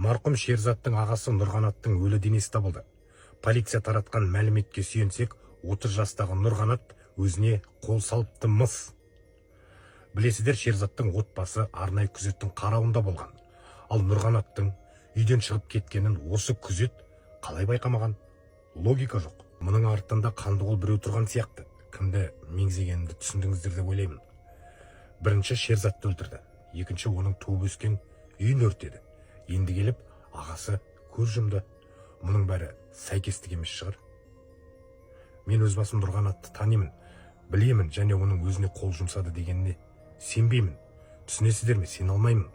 Марқұм Шерзаттың ағасы Нұрғанаттың өлі денесі табылды. Полиция таратқан мәліметке сүйенсек, 30 жастағы Нұрғанат өзіне қол салыпты мыс. Білесіздер, Шерзаттың отбасы арнайы күзеттің қарауында болған. Ал Нұрғанаттың үйден шығып кеткенін осы күзет қалай байқамаған? Логика жоқ. Мұның артында қанды қол біреу тұрған сияқты. Кімді меңзегенімді түсіндіңіздер деп ойлаймын. Бірінші Шерзатты өлтірді. Екінші оның туып өскен үйін өртеді. Енді келіп ағасы көз жұмды. Мұның бәрі сәйкестік емес шығар. Мен өз басым Нұрғанатты танимын, білемін, және оның өзіне қол жұмсады дегеніне сенбеймін. Түсінесіздер ме? Сен алмаймын.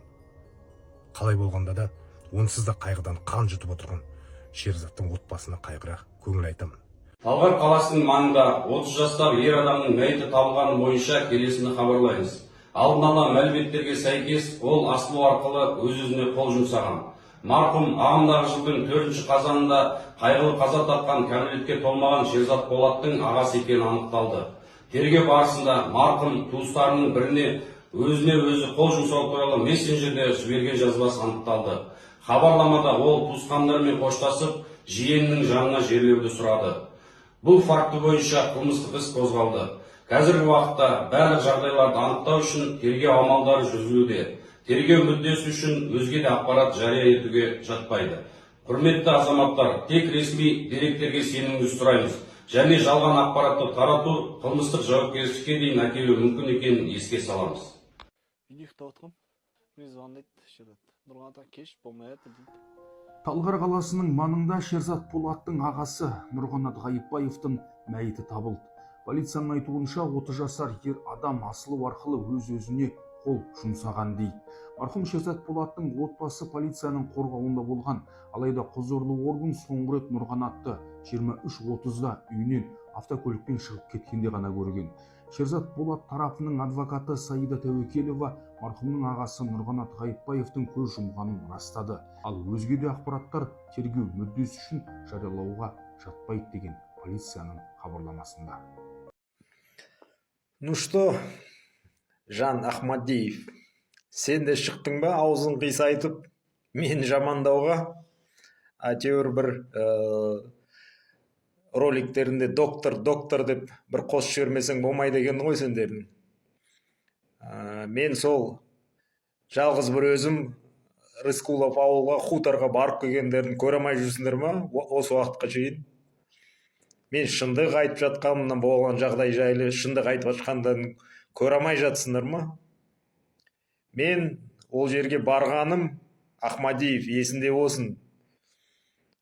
Қалай болғанда да онсыз да қайғыдан қан жұтып отырған Шерзаттың отбасына қайғыра көңіл айтамын. Талғар қаласының маңында 30 жастағы ер адамның мәйіті табылғаны бойынша келесіні хабарлаймыз. Алдын ала мәліметтерге сәйкес, ол асылу арқылы өз-өзіне қол жұмсаған. Марқұм ағымдағы жылдың 4 қазанында қайғылы қаза тапқан кәмелетке толмаған Шерзат Полаттың ағасы екені анықталды. Тергеу барысында марқұм туыстарының біріне өзіне өзі қол жұмсау туралы мессенджерде жіберген жазбасы анықталды. Хабарламада ол туысқандарымен қоштасып, жиенінің жанына жерлеуді сұрады. Бұл факті бойынша қылмыстық іс қозғалды. Қазіргі уақытта барлық жағдайларды анықтау үшін тергеу амалдары жүргізілуде. Тергеу мүддесі үшін өзге де ақпарат жария етуге жатпайды. Құрметті азаматтар, тек ресми деректерге сенуіңізді сұраймыз. Және жалған ақпаратты тарату қылмыстық жауапкершілікке дейін әкелуі мүмкін екенін еске саламыз. Талғар қаласының маңында Шерзат Полаттың ағасы Нұрғанат Ғайыпбаевтың мәйіті табылды. Полицияның айтуынша 30 жасар ер адам асылу арқылы өз-өзіне қол жұмсаған дейді. Марқұм Шерзат Полаттың отбасы полицияның қорғауында болған, алайда құзырлы орган соңғы рет Нұрғанатты 23:30-да үйінен автокөлікпен шығып кеткенде ғана көрген. Шерзат Полат тарапының адвокаты Саида Тәуекелова марқұмның ағасы Нұрғанат Ғайыпбаевтың көз жұмғанын растады. Ал өзге де ақпараттар тергеу мүддесі үшін жариялауға жатпайды деген полицияның хабарламасында. Ну что, Жан Ахмадиев, сен де шықтың ба аузын қисайтып мені жамандауға? Әйтеуір бір роликтерінде доктор деп бір қосып жібермесең болмайды екен ғой сендердің. Мен сол жалғыз бір өзім Рыскулов ауылға хуторға барып келгендерін көре алмай жүрсіңдер ма осы уақытқа шейін? Мен шындық айтып жатқанымнан болған жағдай жайлы шындық айтып жатқандарын көре алмай жатсыңдар ма? Мен ол жерге барғаным, Ахмадиев, есінде болсын,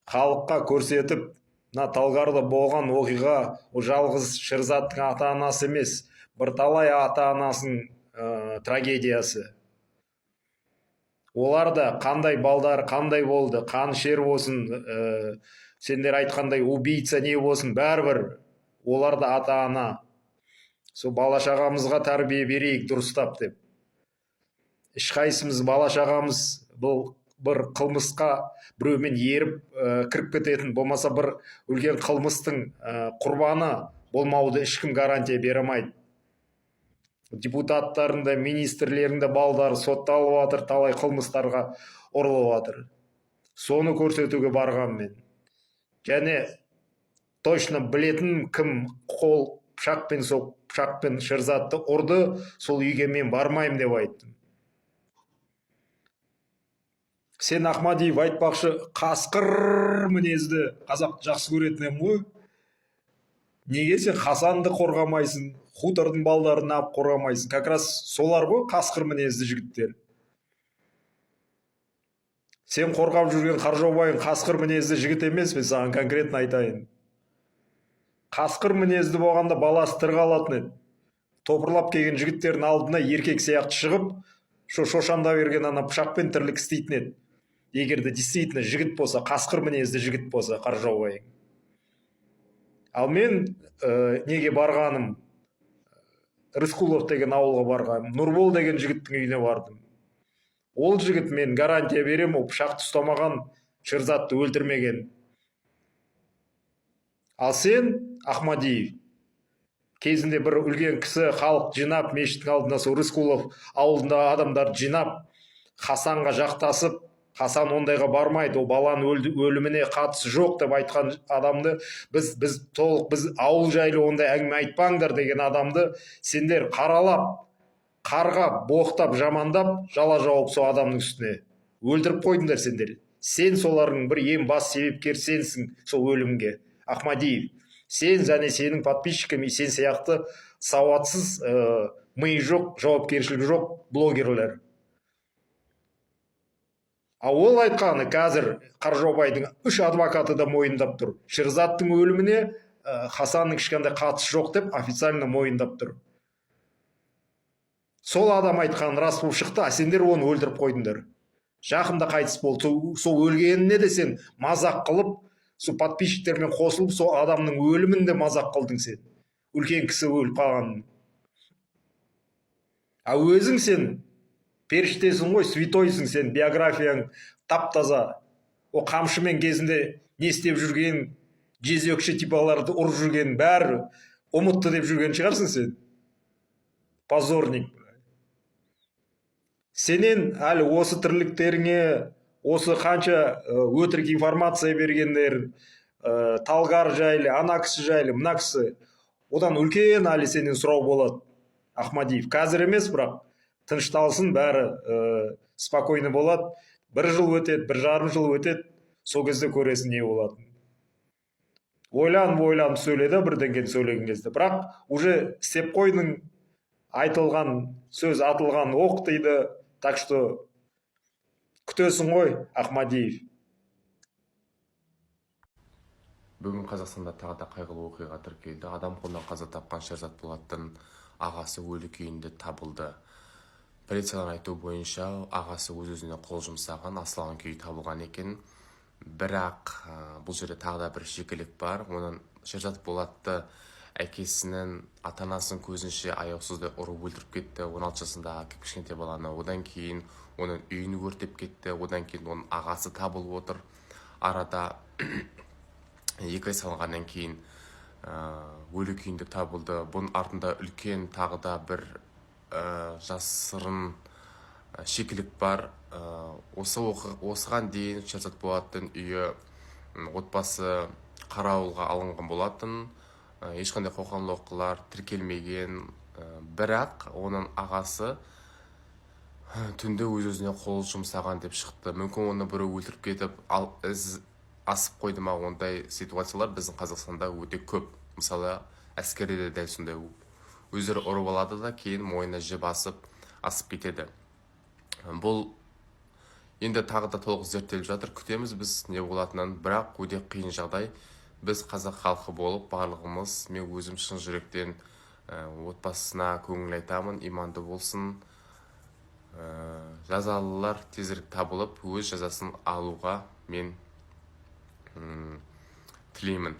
халыққа көрсетіп, Талғарда болған оқиға ол жалғыз Шерзаттың ата-анасы емес, бірталай ата-анасының трагедиясы. Олар да қандай балдар, қандай болды, қаншер болсын, сендер айтқандай убийца не болсын, бәрібір олар да ата-ана. Сол бала-шағамызға тәрбие берейік дұрыстап деп. Ешқайсымыз бала-шағамыз бұл бір қылмысқа біреумен еріп кіріп кететін, болмаса бір үлкен қылмыстың құрбаны болмауды ешкім гарантия беремейді. Депутаттарында, министрлерінде балдар сотталып жатыр, талай қылмыстарға ұрылып жатыр. Соны көрсетуге барғам мен. Және точно білетін кім қол пышақпен Шерзатты ұрды, сол үйге мен бармайым деп айттым. Сен, Ахмадиев, айтпақшы, қасқыр мінезді қазақ жақсы көретінем ғой. Неге сен Хасанды қорғамайсың, хутордың балдарын алып қорғамайсың? Как раз солар ғой қасқыр мінезді жігіттер. Сен қорғап жүрген Қаржаубайың қасқыр мінезді жігіт емес, мен саған конкретно айтайын. Қасқыр мінезді болғанда баласы тірі қалатын еді. Топырлап келген жігіттердің алдына еркек сияқты шығып, шошанда берген ана пышақпен тірлік істейтін еді. Егер де действительно жігіт болса, қасқыр мінезді жігіт болса, Қаржаубайың. Ал мен неге барғаным? Рыскулов деген ауылға барғаным, Нұрбол деген жігіттің үйіне бардым. Ол жігіт, мен гарантия берем, ол пышақты ұстамаған, Шерзатты өлтірмеген. Ал сен, Ахмадиев, кезінде бір үлкен кісі халық жинап, мешіттің алдында сол Рыскулов ауылында адамдар жинап, Хасанға жақтасып, Хасан ондайға бармайды, ол баланың өліміне қатысы жоқ деп айтқан адамды, біз ауыл жайлы ондай әңгіме айтпаңдар деген адамды сендер қаралап, қарғап, боқтап, жамандап, жала жауып сол адамның үстіне өлтіріп қойдыңдар сендер. Сен солардың бір ең бас себепкер сенсің сол өлімге, Ахмадиев. Сен және сенің подписчикім, сен сияқты сауатсыз, миы жоқ, жауапкершілігі жоқ блогерлер. А ол айтқаны қазір Қаржаубайдың 3 адвокаты да мойындап тұр. Шерзаттың өліміне Хасанның ешқандай қатысы жоқ деп официально мойындап тұр. Сол адам айтқан рас болып шықты, а сендер оны өлтіріп қойдыңдар. Жақында қайтыс болды. Сол өлгеніне де сен мазақ қылып, сол подписчиктермен қосылып, сол адамның өлімін де мазақ қылдың сен. Үлкен кісі өліп қалғанын. А өзің сен періштесің ғой, святойсың сен, биографияң тап-таза. О қамшымен кезінде не істеп жүрген, жезөкше типаларды ұрып жүрген бәрі ұмытты деп жүрген шығарсың сен. Позорник. Сенен әлі осы тірліктеріңе, осы қанша өтірік информация бергендер, Талғар жайлы, ана кісі жайлы, мына кісі, одан үлкен әлі сенен сұрау болады, Ахмадиев. Қазір емес, бірақ тынышталсын, бәрі спокойно болады. 1 жыл өтеді, 1,5 жыл өтеді, сол кезде көресің не болады. Ойланып сөйледі бірдеңе сөйлеген кезде, бірақ уже істеп қойдың, айтылған сөз атылған оқ дейді. Так что күтесің ғой, Ахмадиев. Бүгін Қазақстанда тағы да қайғылы оқиға тіркелді. Адам қолынан қаза тапқан Шерзат Полаттың ағасы өлі күйінде табылды. Полицияның айтуы бойынша ағасы өз-өзіне қол жұмсаған, асылған күйі табылған екен. Бірақ бұл жерде тағы да бір шикілік бар. Оның Шерзат Полатты әкесінің ата-анасының көзінше аяусыздай ұрып өлтіріп кетті. 16 жасындағы кішкентай баланы. Одан кейін оның үйін өртеп кетті. Одан кейін оның ағасы табылып отыр. Арада 2 ай салғаннан кейін өлі күйінде табылды. Бұның артында үлкен тағы да бір жасырын шикілік бар. Осыған дейін Шерзат Полаттың үйі отбасы қарауылға алынған болатын. Ешқандай қоқаң-лоққылар тіркелмеген, бірақ оның ағасы түнде өз-өзіне қол жұмсаған деп шықты. Мүмкін оны бірі өлтіріп кетіп, ал із асып қойды ма, ондай ситуациялар біздің Қазақстанда өте көп. Мысалы, әскерде де дәл сондай өздері ұрып алады да, кейін мойнына жіп асып кетеді. Бұл енді тағы да толық зерттеліп жатыр, күтеміз біз не болатынын, бірақ өте қиын жағдай. Біз қазақ халқы болып, барлығымыз, мен өзім шын жүректен отбасына көңіл айтамын, иманды болсын. Жазалылар тезірек табылып, өз жазасын алуға мен тілеймін.